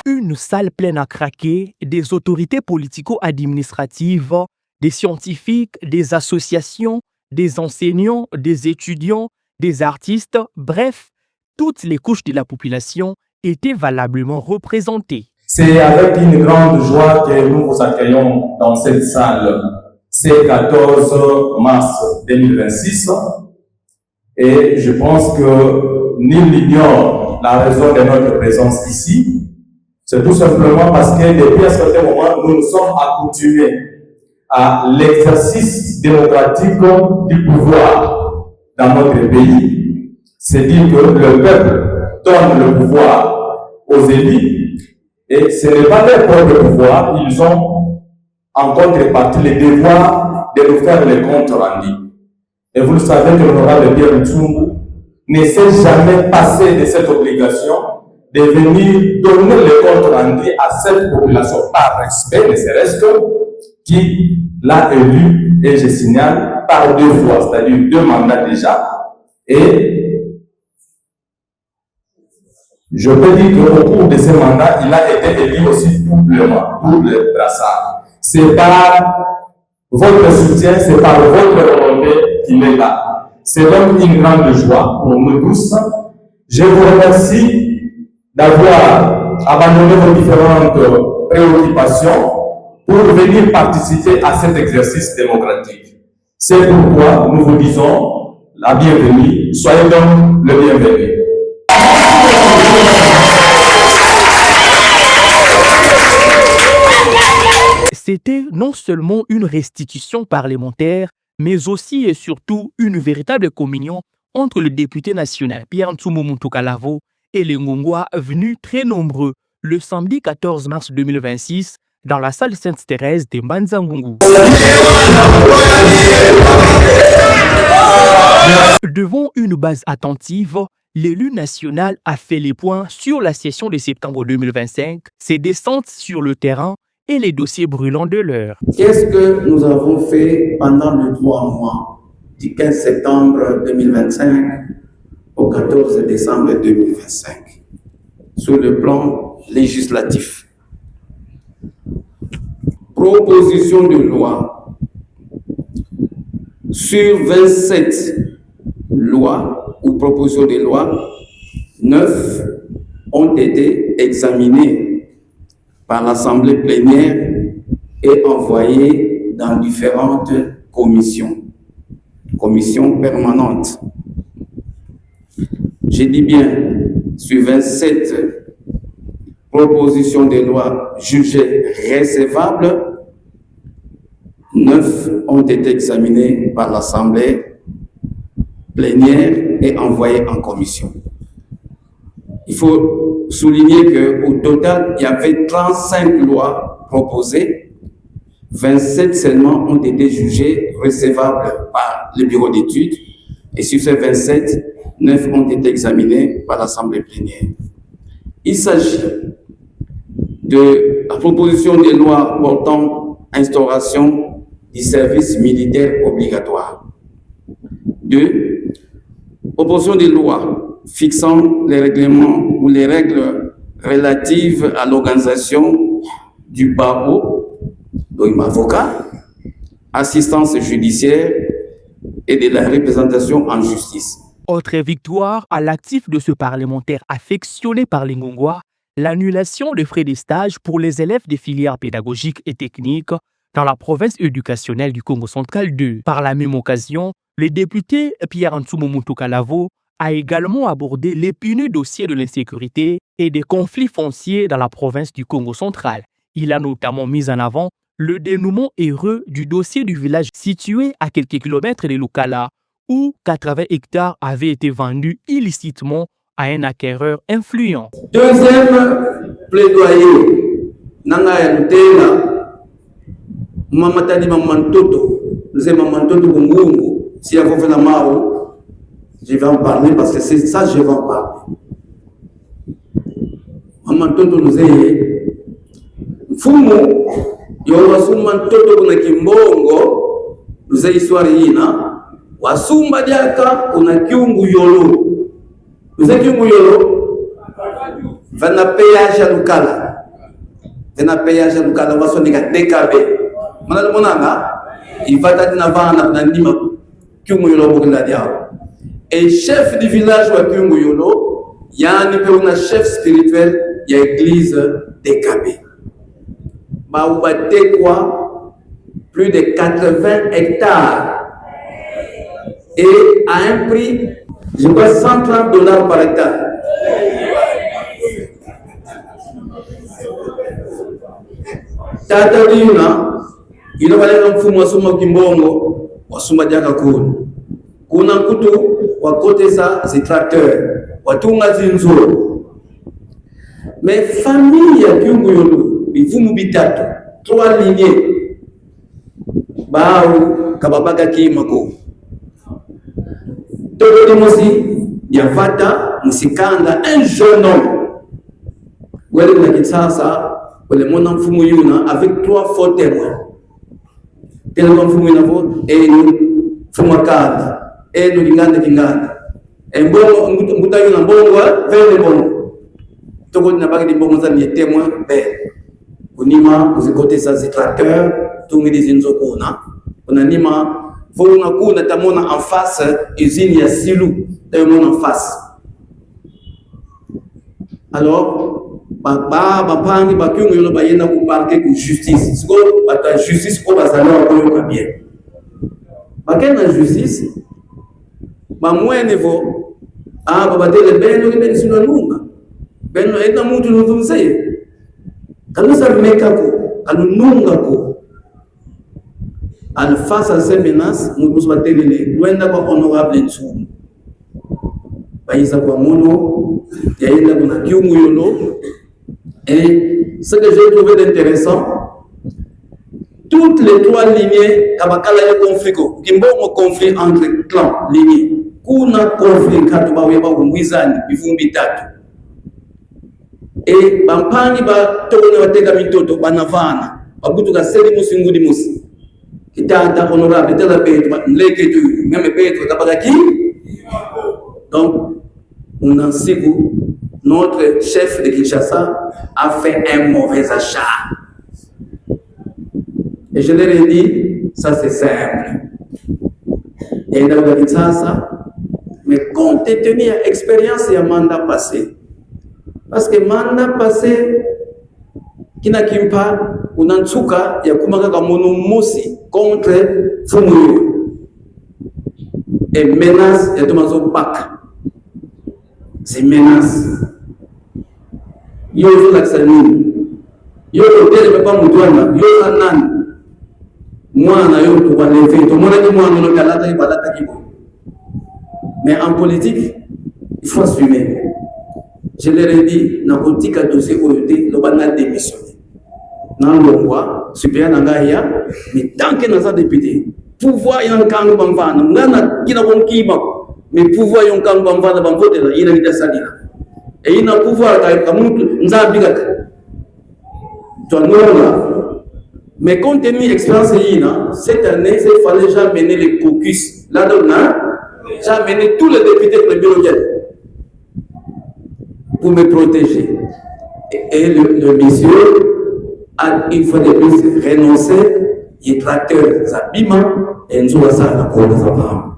Une salle pleine à craquer, des autorités politico-administratives, des scientifiques, des associations, des enseignants, des étudiants, des artistes, bref, toutes les couches de la population étaient valablement représentées. C'est avec une grande joie que nous vous accueillons dans cette salle ce 14 mars 2026. Et je pense que nul n'ignore la raison de notre présence ici. C'est tout simplement parce que depuis un certain moment, nous nous sommes accoutumés à l'exercice démocratique du pouvoir dans notre pays. C'est dire que le peuple donne le pouvoir aux élus et ce n'est pas leur propre pouvoir, ils ont en contrepartie le devoir de nous faire les comptes rendus. Et vous le savez que l'honorable Pierre Ntsumbu ne s'est jamais passé de cette obligation de venir donner le compte rendu à cette population par respect, ne serait-ce que qui l'a élu, et je signale, par 2 fois, c'est-à-dire 2 mandats déjà. Et je peux dire qu'au cours de ces mandats, il a été élu aussi doublement, double brassard. C'est par votre soutien, c'est par votre volonté qu'il est là. C'est donc une grande joie pour nous tous. Je vous remercie d'avoir abandonné vos différentes préoccupations pour venir participer à cet exercice démocratique. C'est pourquoi nous vous disons la bienvenue. Soyez donc le bienvenu. C'était non seulement une restitution parlementaire, mais aussi et surtout une véritable communion entre le député national Pierre Ntsumbu Muntukalavo et les Ngongwa venus très nombreux le samedi 14 mars 2026 dans la salle Sainte-Thérèse de Mbanza-Ngungu. Devant une base attentive, l'élu national a fait les points sur la session de septembre 2025, ses descentes sur le terrain et les dossiers brûlants de l'heure. Qu'est-ce que nous avons fait pendant les 3 mois du 15 septembre 2025 au 14 décembre 2025 sur le plan législatif? Proposition de loi sur 27 lois ou propositions de loi, 9 ont été examinées par l'Assemblée plénière et envoyées dans différentes commissions permanentes. Je dis bien, sur 27 propositions de loi jugées recevables, 9 ont été examinées par l'Assemblée plénière et envoyées en commission. Il faut souligner qu'au total, il y avait 35 lois proposées, 27 seulement ont été jugées recevables par le bureau d'études, et sur ces 27, 9 ont été examinées par l'Assemblée plénière. Il s'agit de la proposition de loi portant instauration du service militaire obligatoire. 2. Proposition de loi fixant les règlements ou les règles relatives à l'organisation du barreau, donc avocat, assistance judiciaire et de la représentation en justice. Autre victoire à l'actif de ce parlementaire affectionné par les Ngongwa, l'annulation des frais de stage pour les élèves des filières pédagogiques et techniques dans la province éducationnelle du Congo central 2. Par la même occasion, le député Pierre Ntsumbu Muntukalavo a également abordé l'épineux dossier de l'insécurité et des conflits fonciers dans la province du Congo central. Il a notamment mis en avant le dénouement heureux du dossier du village situé à quelques kilomètres de Lukala, où 80 hectares avaient été vendus illicitement à un acquéreur influent. Deuxième plaidoyer, Nanga Lutela, Mamatani Mamantoto, nous avons Mamantoto Kungungu, si vous faites la mao, je vais en parler parce que c'est ça, je vais en parler. Mamantoto nous est Fumo, Yowasuma Toto kuna Kimbongo, nous est histoire yina, Wasumba Diaka kuna Kiungu Yolo. Nous est Kiungu Yolo, Vana péage à Lukala. tena payage ya lukala wasoneka DKB mana monanga il va tati na vana na nima kyungu yolo bokenda dia et chef du village wa kyungu yolo yani pe una chef spirituel ya église DKB ba ubate quoi plus de 80 hectares et à un prix je crois $130 par hectare. Tata dina ino wale mfumo wa suma kimbongo wa suma jaka kuna kutu wa kote sa tracteur watunga zinzo mais famille ya Kyungu yolo bivumu bitatu 3 lignées bao kababaga kimako todo dimosi ya fata musikanda un jeune homme wale na kisasa wale mona mfumu yuna avec 3 faux témoins tellement mfumu yuna vo mfumu kanda linganda mbongo nguta yuna mbongo vele mbongo toko na bagi mbongo za ni témoin be kunima uzikote sa tracteur tungi dizinzo kuna nima vona kuna tamona en face usine ya Silu tamona en face alors ba pangi ba Kyungu yolo bayenda ku parquet ku justice siko bata justice ko bazala ko yo bien bakena justice ba mwene vo baba tele beno sino lunga beno eta mutu nuzumseye kanusa meka ko kanununga ko en face à ces menaces, nous sommes télé, loin d'avoir honorable Ntsumbu. Baïsa kwa mono, yaenda kuna Kyungu yolo. Et ce que j'ai trouvé d'intéressant, toutes les 3 lignées, kabakala ya conflit ko, kimbongo conflit entre clans, lignées. Kuna conflit katuba weba umwizani, bifumbi tatu. Et bampani ba tokone wateka mitoto banavana, babutuka seli musingudi musi. Tata honorable tata Petro mleke tu même Petro tabaki donc on a siku notre chef de Kinshasa a fait un mauvais achat et je leur ai dit ça c'est simple et dans le Kinshasa mais compte tenu à l'expérience et à mandat passé parce que mandat passé kina kimpa unantsuka ya kumaka kamono mosi contre Fumuyo et menace ya tomazo bak c'est menace yo laksani yo hotel pas mutwana yo anani mwana yo to walefe to mona ki mwana no kalata ibalata kibo mais en politique il faut assumer je leur ai dit na politique dossier oyote lo bana démissionner nan longwa supérieur nangaya mais tant que nous avons député pouvoir yankangu bamvana ngana kina bonkiba mais pouvoir yankangu bamvana bamvote la ina nitasalira et ina pouvoir ka muntu nzabika tonora mais compte tenu expérience ina cette année il fallait déjà mener les caucus là dedans j'ai mené tous les députés de bureau pour me protéger et le monsieur a une fois de plus renoncé, il tracteur Zabima et nous avons ça la cour de Zabama.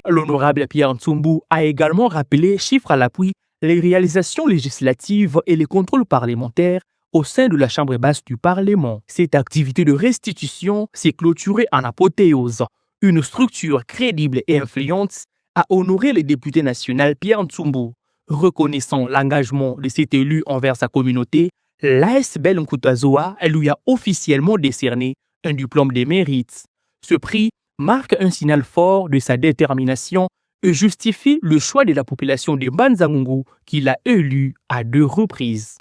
L'honorable Pierre Ntsumbu a également rappelé, chiffre à l'appui, les réalisations législatives et les contrôles parlementaires au sein de la Chambre basse du Parlement. Cette activité de restitution s'est clôturée en apothéose. Une structure crédible et influente a honoré le député national Pierre Ntsumbu. Reconnaissant l'engagement de cet élu envers sa communauté, l'ASBL Nkutazoa lui a officiellement décerné un diplôme de mérite. Ce prix marque un signal fort de sa détermination et justifie le choix de la population de Banza-Ngungu qui l'a élu à 2 reprises.